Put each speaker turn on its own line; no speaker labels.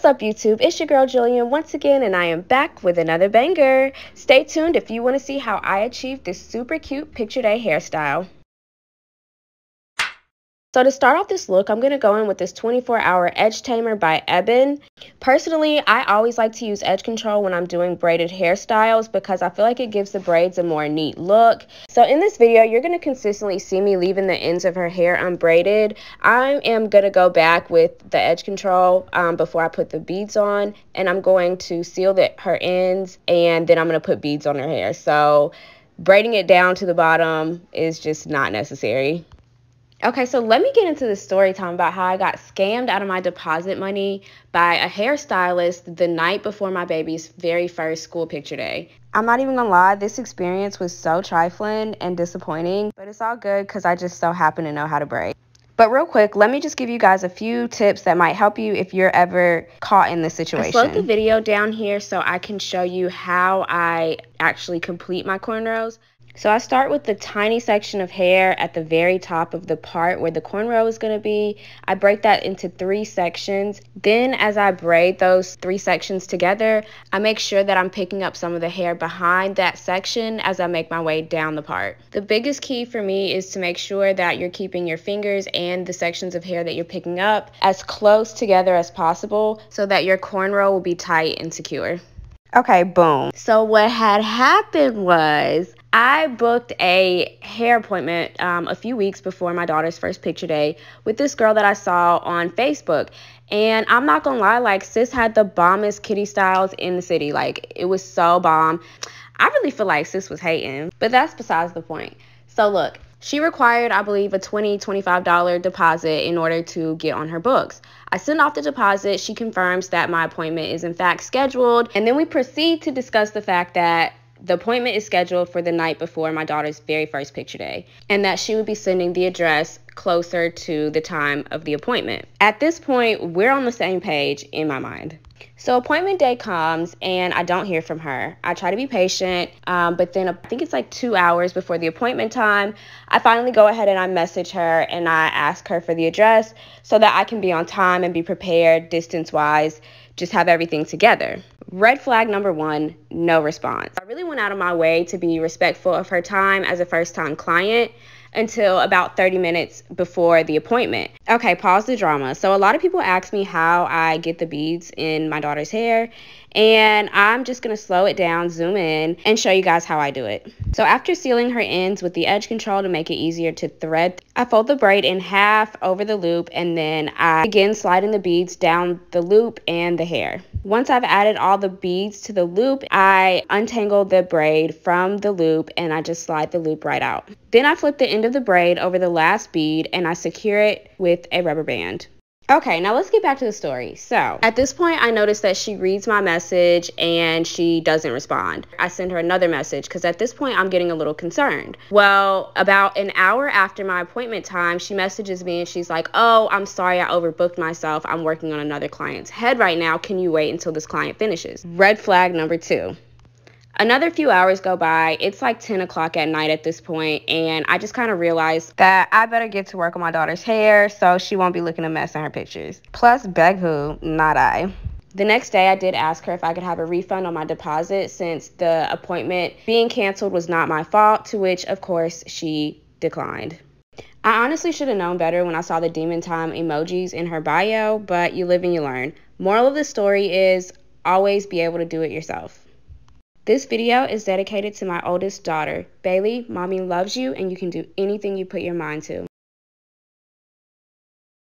up, YouTube? It's your girl Jillian once again, and I am back with another banger. Stay tuned if you want to see how I achieved this super cute picture day hairstyle. So to start off this look, I'm going to go in with this 24-hour edge tamer by Eben. Personally, I always like to use edge control when I'm doing braided hairstyles because I feel like it gives the braids a more neat look. So in this video, you're going to consistently see me leaving the ends of her hair unbraided. I am going to go back with the edge control before I put the beads on, and I'm going to seal her ends, and then I'm going to put beads on her hair. So braiding it down to the bottom is just not necessary. Okay, so let me get into the story time about how I got scammed out of my deposit money by a hairstylist the night before my baby's very first school picture day. I'm not even gonna lie, this experience was so trifling and disappointing, but it's all good because I just so happen to know how to braid. But real quick, let me just give you guys a few tips that might help you if you're ever caught in this situation. I slowed the video down here so I can show you how I actually complete my cornrows. So I start with the tiny section of hair at the very top of the part where the cornrow is going to be. I break that into 3 sections. Then as I braid those 3 sections together, I make sure that I'm picking up some of the hair behind that section as I make my way down the part. The biggest key for me is to make sure that you're keeping your fingers and the sections of hair that you're picking up as close together as possible so that your cornrow will be tight and secure. Okay, boom. So what had happened was I booked a hair appointment a few weeks before my daughter's first picture day with this girl that I saw on Facebook. And I'm not gonna lie, like, sis had the bombest kitty styles in the city. Like, it was so bomb. I really feel like sis was hating, but that's besides the point. So look, she required, I believe, a $25 deposit in order to get on her books. I send off the deposit. She confirms that my appointment is in fact scheduled. And then we proceed to discuss the fact that the appointment is scheduled for the night before my daughter's very first picture day, and that she would be sending the address closer to the time of the appointment. At this point, we're on the same page in my mind. So appointment day comes and I don't hear from her. I try to be patient, but then I think it's like 2 hours before the appointment time, I finally go ahead and I message her and I ask her for the address so that I can be on time and be prepared distance-wise, just have everything together. Red flag number 1, no response. I really went out of my way to be respectful of her time as a first-time client until about 30 minutes before the appointment. Okay, pause the drama. So a lot of people ask me how I get the beads in my daughter's hair, and I'm just gonna slow it down, zoom in, and show you guys how I do it. So after sealing her ends with the edge control to make it easier to thread, I fold the braid in half over the loop, and then I begin sliding the beads down the loop and the hair. Once I've added all the beads to the loop, I untangle the braid from the loop and I just slide the loop right out. Then I flip the end of the braid over the last bead and I secure it with a rubber band. Okay, now let's get back to the story. So at this point, I notice that she reads my message and she doesn't respond. I send her another message because at this point, I'm getting a little concerned. Well, about an hour after my appointment time, she messages me and she's like, "Oh, I'm sorry, I overbooked myself. I'm working on another client's head right now. Can you wait until this client finishes?" Red flag number 2. Another few hours go by. It's like 10 o'clock at night at this point, and I just kind of realized that I better get to work on my daughter's hair so she won't be looking a mess in her pictures. Plus, beg who? Not I. The next day, I did ask her if I could have a refund on my deposit since the appointment being canceled was not my fault, to which, of course, she declined. I honestly should have known better when I saw the demon time emojis in her bio, but you live and you learn. Moral of the story is always be able to do it yourself. This video is dedicated to my oldest daughter. Bailey, mommy loves you and you can do anything you put your mind to.